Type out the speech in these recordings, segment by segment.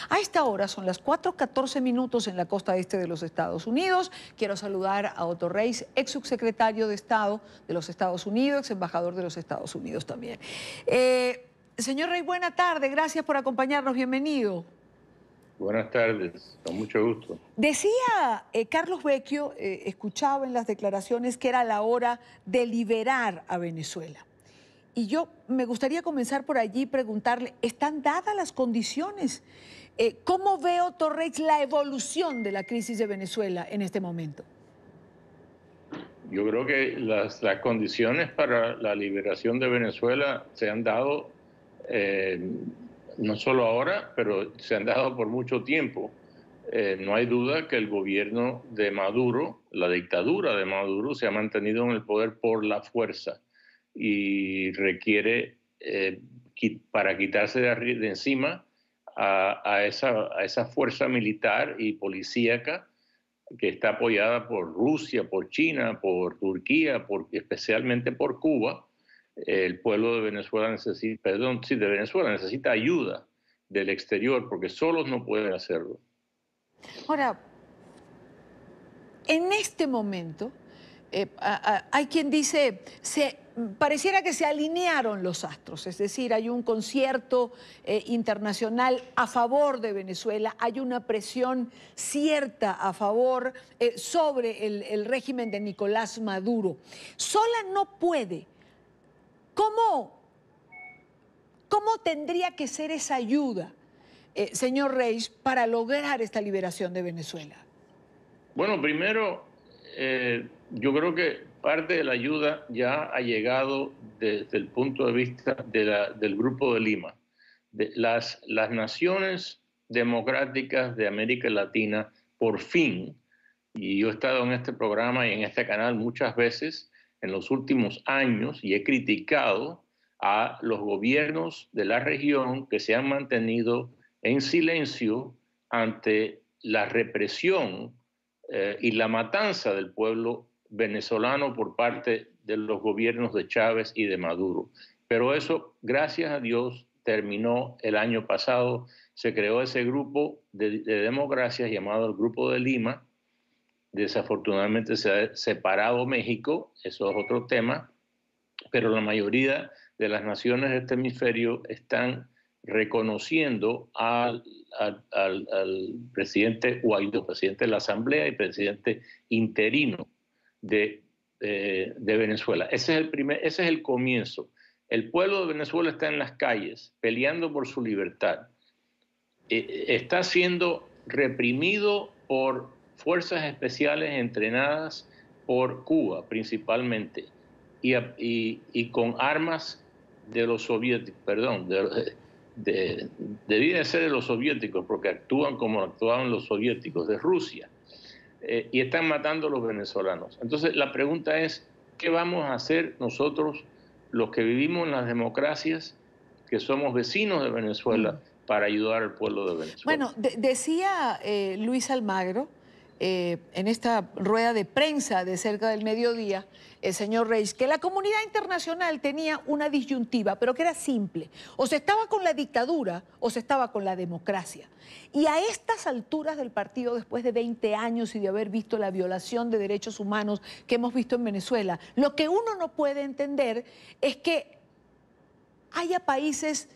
A esta hora son las 4:14 minutos en la costa este de los Estados Unidos. Quiero saludar a Otto Reis, ex subsecretario de Estado de los Estados Unidos, ex embajador de los Estados Unidos también. Señor Reis, buena tarde, gracias por acompañarnos, bienvenido. Buenas tardes, con mucho gusto. Decía Carlos Vecchio, escuchaba en las declaraciones que era la hora de liberar a Venezuela. Y yo me gustaría comenzar por allí y preguntarle, ¿están dadas las condiciones? ¿Cómo ve Otto Reis la evolución de la crisis de Venezuela en este momento? Yo creo que las condiciones para la liberación de Venezuela se han dado, no solo ahora, pero se han dado por mucho tiempo. No hay duda que el gobierno de Maduro, la dictadura de Maduro, se ha mantenido en el poder por la fuerza y requiere, para quitarse de encima a esa fuerza militar y policíaca que está apoyada por Rusia, por China, por Turquía, especialmente por Cuba. El pueblo de Venezuela necesita ayuda del exterior porque solos no pueden hacerlo. Ahora, en este momento, hay quien dice, pareciera que se alinearon los astros, es decir, hay un concierto internacional a favor de Venezuela, hay una presión cierta a favor sobre el régimen de Nicolás Maduro. Sola no puede. ¿Cómo tendría que ser esa ayuda, señor Reis, para lograr esta liberación de Venezuela? Bueno, primero, yo creo que parte de la ayuda ya ha llegado desde el punto de vista del Grupo de Lima. Las naciones democráticas de América Latina, por fin, y yo he estado en este programa y en este canal muchas veces en los últimos años y he criticado a los gobiernos de la región que se han mantenido en silencio ante la represión y la matanza del pueblo venezolano por parte de los gobiernos de Chávez y de Maduro. Pero eso, gracias a Dios, terminó el año pasado. Se creó ese grupo de democracias llamado el Grupo de Lima. Desafortunadamente se ha separado México, eso es otro tema, pero la mayoría de las naciones de este hemisferio están reconociendo al presidente Guaidó, presidente de la Asamblea y presidente interino de Venezuela. Ese es el comienzo. El pueblo de Venezuela está en las calles peleando por su libertad. Está siendo reprimido por fuerzas especiales entrenadas por Cuba principalmente y con armas de los soviéticos, perdón, debía de ser de los soviéticos porque actúan como actuaban los soviéticos, de Rusia, y están matando a los venezolanos. Entonces la pregunta es, ¿qué vamos a hacer nosotros, los que vivimos en las democracias, que somos vecinos de Venezuela, para ayudar al pueblo de Venezuela? Bueno, decía Luis Almagro en esta rueda de prensa de cerca del mediodía, el señor Reis, que la comunidad internacional tenía una disyuntiva, pero que era simple. O se estaba con la dictadura o se estaba con la democracia. Y a estas alturas del partido, después de 20 años y de haber visto la violación de derechos humanos que hemos visto en Venezuela, lo que uno no puede entender es que haya países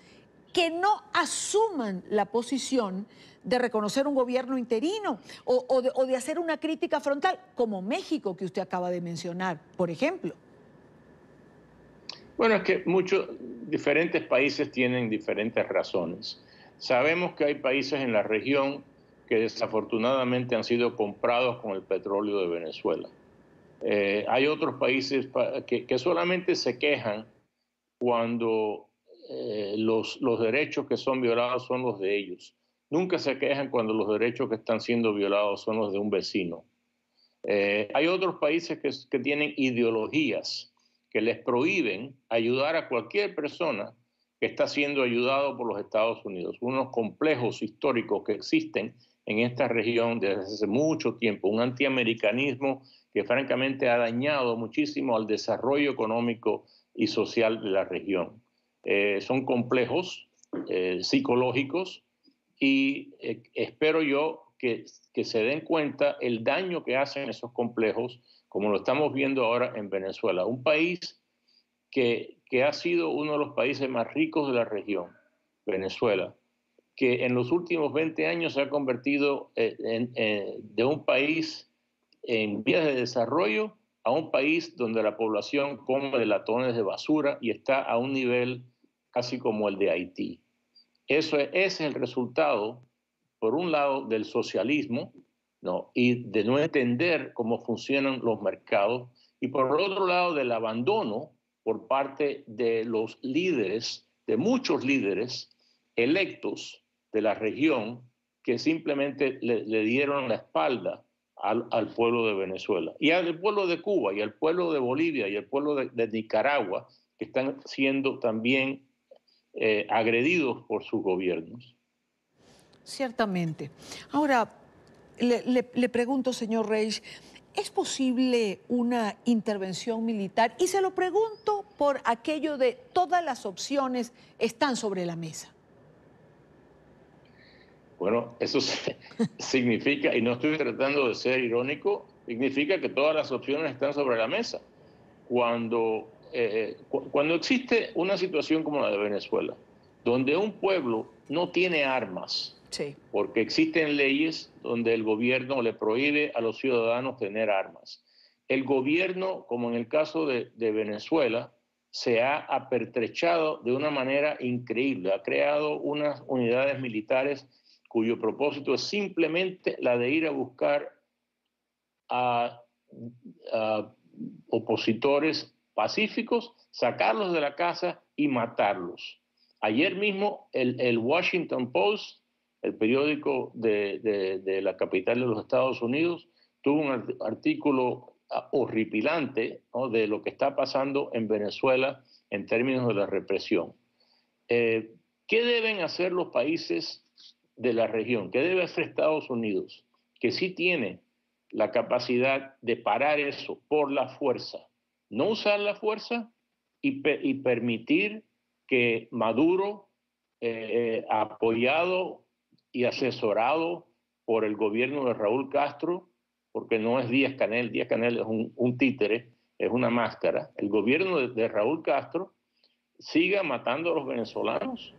que no asuman la posición de reconocer un gobierno interino o de hacer una crítica frontal, como México, que usted acaba de mencionar, por ejemplo. Bueno, es que diferentes países tienen diferentes razones. Sabemos que hay países en la región que desafortunadamente han sido comprados con el petróleo de Venezuela. Hay otros países que solamente se quejan cuando los derechos que son violados son los de ellos. Nunca se quejan cuando los derechos que están siendo violados son los de un vecino. Hay otros países que tienen ideologías que les prohíben ayudar a cualquier persona que está siendo ayudado por los Estados Unidos. Unos complejos históricos que existen en esta región desde hace mucho tiempo, un antiamericanismo que francamente ha dañado muchísimo al desarrollo económico y social de la región. Son complejos psicológicos y espero yo que se den cuenta el daño que hacen esos complejos, como lo estamos viendo ahora en Venezuela, un país que ha sido uno de los países más ricos de la región, Venezuela, que en los últimos 20 años se ha convertido de un país en vías de desarrollo a un país donde la población come de latones de basura y está a un nivel casi como el de Haití. Ese es el resultado, por un lado, del socialismo, ¿no? Y de no entender cómo funcionan los mercados, y por el otro lado, del abandono por parte de los líderes, de muchos líderes electos de la región, que simplemente le dieron la espalda al pueblo de Venezuela, y al pueblo de Cuba, y al pueblo de Bolivia, y al pueblo de Nicaragua, que están siendo también agredidos por sus gobiernos. Ciertamente. Ahora, le pregunto, señor Reich, ¿es posible una intervención militar? Y se lo pregunto por aquello de todas las opciones están sobre la mesa. Bueno, eso significa, y no estoy tratando de ser irónico, significa que todas las opciones están sobre la mesa. Cuando existe una situación como la de Venezuela, donde un pueblo no tiene armas, sí, porque existen leyes donde el gobierno le prohíbe a los ciudadanos tener armas. El gobierno, como en el caso de Venezuela, se ha apertrechado de una manera increíble. Ha creado unas unidades militares cuyo propósito es simplemente la de ir a buscar a opositores pacíficos, sacarlos de la casa y matarlos. Ayer mismo el Washington Post, el periódico de la capital de los Estados Unidos, tuvo un artículo horripilante, ¿no?, de lo que está pasando en Venezuela en términos de la represión. ¿Qué deben hacer los países de la región? ¿Qué debe hacer Estados Unidos? Que sí tiene la capacidad de parar eso por la fuerza, no usar la fuerza y permitir que Maduro, apoyado y asesorado por el gobierno de Raúl Castro, porque no es Díaz-Canel es un títere, es una máscara, el gobierno de Raúl Castro siga matando a los venezolanos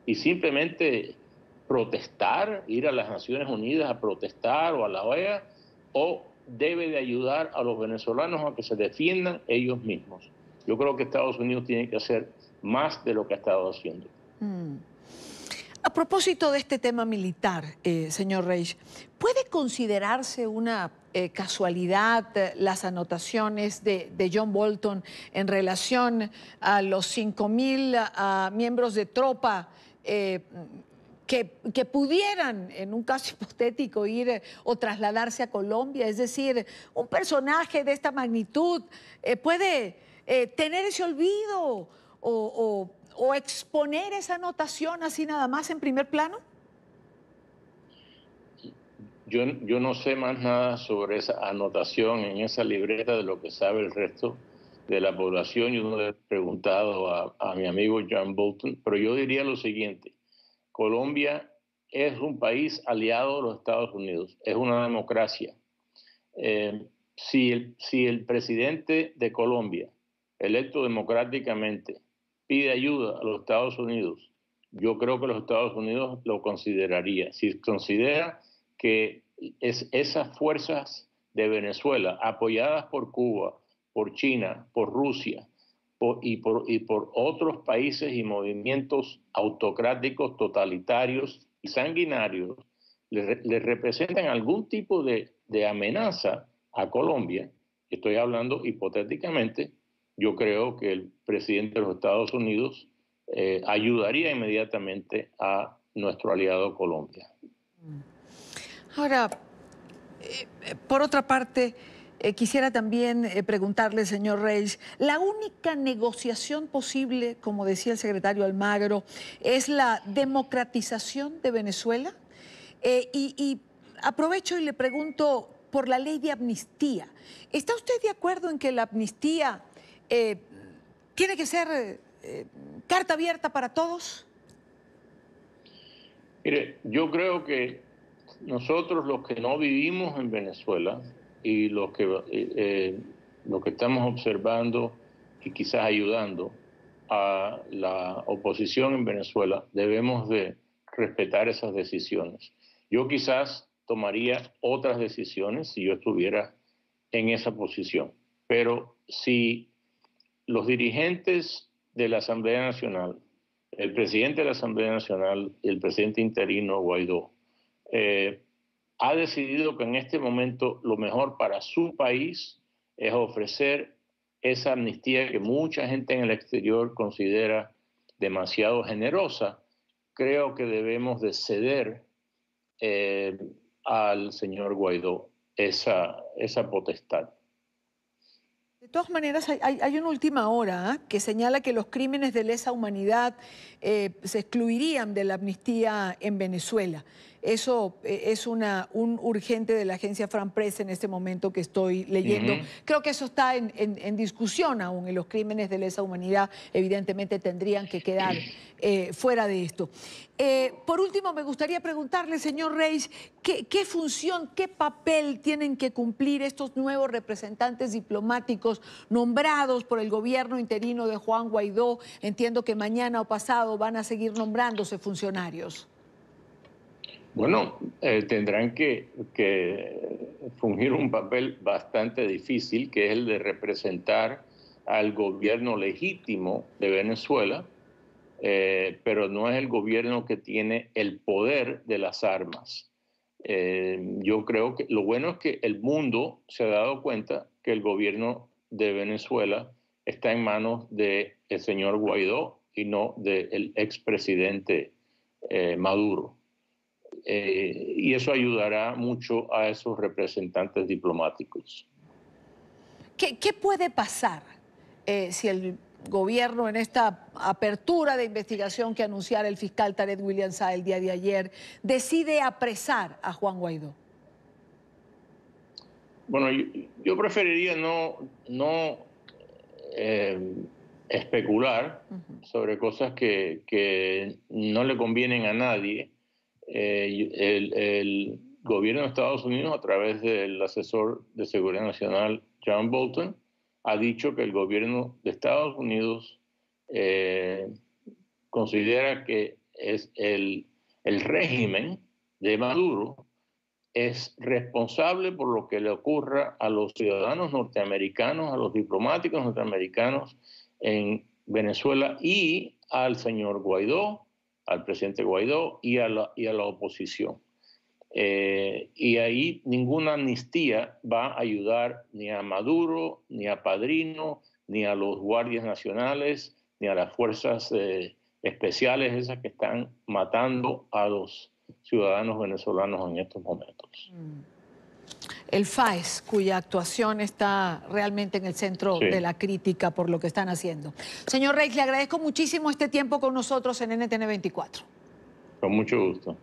y simplemente protestar, ir a las Naciones Unidas a protestar o a la OEA, o debe de ayudar a los venezolanos a que se defiendan ellos mismos. Yo creo que Estados Unidos tiene que hacer más de lo que ha estado haciendo. A propósito de este tema militar, señor Reich, ¿puede considerarse una casualidad las anotaciones de John Bolton en relación a los 5,000 miembros de tropa que pudieran, en un caso hipotético, ir o trasladarse a Colombia? Es decir, un personaje de esta magnitud puede tener ese olvido o exponer esa anotación así nada más en primer plano. Yo no sé más nada sobre esa anotación en esa libreta de lo que sabe el resto de la población. Yo no le he preguntado a mi amigo John Bolton, pero yo diría lo siguiente: Colombia es un país aliado de los Estados Unidos, es una democracia. Si el presidente de Colombia, electo democráticamente, pide ayuda a los Estados Unidos, yo creo que los Estados Unidos lo consideraría. Si considera que esas fuerzas de Venezuela, apoyadas por Cuba, por China, por Rusia, y por otros países y movimientos autocráticos, totalitarios y sanguinarios, le representan algún tipo de amenaza a Colombia, estoy hablando hipotéticamente, yo creo que el presidente de los Estados Unidos ayudaría inmediatamente a nuestro aliado Colombia. Ahora, por otra parte, quisiera también preguntarle, señor Reich, la única negociación posible, como decía el secretario Almagro, es la democratización de Venezuela. Y aprovecho y le pregunto por la ley de amnistía. ¿Está usted de acuerdo en que la amnistía tiene que ser carta abierta para todos? Mire, yo creo que nosotros los que no vivimos en Venezuela y los que estamos observando y quizás ayudando a la oposición en Venezuela, debemos de respetar esas decisiones. Yo quizás tomaría otras decisiones si yo estuviera en esa posición, pero si los dirigentes de la Asamblea Nacional, el presidente de la Asamblea Nacional y el presidente interino Guaidó, ha decidido que en este momento lo mejor para su país es ofrecer esa amnistía que mucha gente en el exterior considera demasiado generosa. Creo que debemos de ceder al señor Guaidó esa potestad. De todas maneras, hay una última hora que señala que los crímenes de lesa humanidad se excluirían de la amnistía en Venezuela. Eso es un urgente de la agencia Fran Press en este momento que estoy leyendo. Creo que eso está en discusión aún, y los crímenes de lesa humanidad evidentemente tendrían que quedar fuera de esto. Por último, me gustaría preguntarle, señor Reis, ¿qué función, qué papel tienen que cumplir estos nuevos representantes diplomáticos nombrados por el gobierno interino de Juan Guaidó? Entiendo que mañana o pasado van a seguir nombrándose funcionarios. Bueno, tendrán que fungir un papel bastante difícil, que es el de representar al gobierno legítimo de Venezuela, pero no es el gobierno que tiene el poder de las armas. Yo creo que lo bueno es que el mundo se ha dado cuenta que el gobierno de Venezuela está en manos del señor Guaidó y no del expresidente Maduro. Y eso ayudará mucho a esos representantes diplomáticos. ¿Qué puede pasar si el gobierno, en esta apertura de investigación que anunciara el fiscal Tarek William Saab el día de ayer, decide apresar a Juan Guaidó? Bueno, yo preferiría no especular sobre cosas que no le convienen a nadie. El gobierno de Estados Unidos, a través del asesor de seguridad nacional John Bolton, ha dicho que el gobierno de Estados Unidos considera que es el régimen de Maduro es responsable por lo que le ocurra a los ciudadanos norteamericanos, a los diplomáticos norteamericanos en Venezuela y al señor Guaidó, al presidente Guaidó y a la oposición. Y ahí ninguna amnistía va a ayudar ni a Maduro, ni a Padrino, ni a los guardias nacionales, ni a las fuerzas especiales esas que están matando a los ciudadanos venezolanos en estos momentos. El FAES, cuya actuación está realmente en el centro de la crítica por lo que están haciendo. Señor Reis, le agradezco muchísimo este tiempo con nosotros en NTN 24. Con mucho gusto.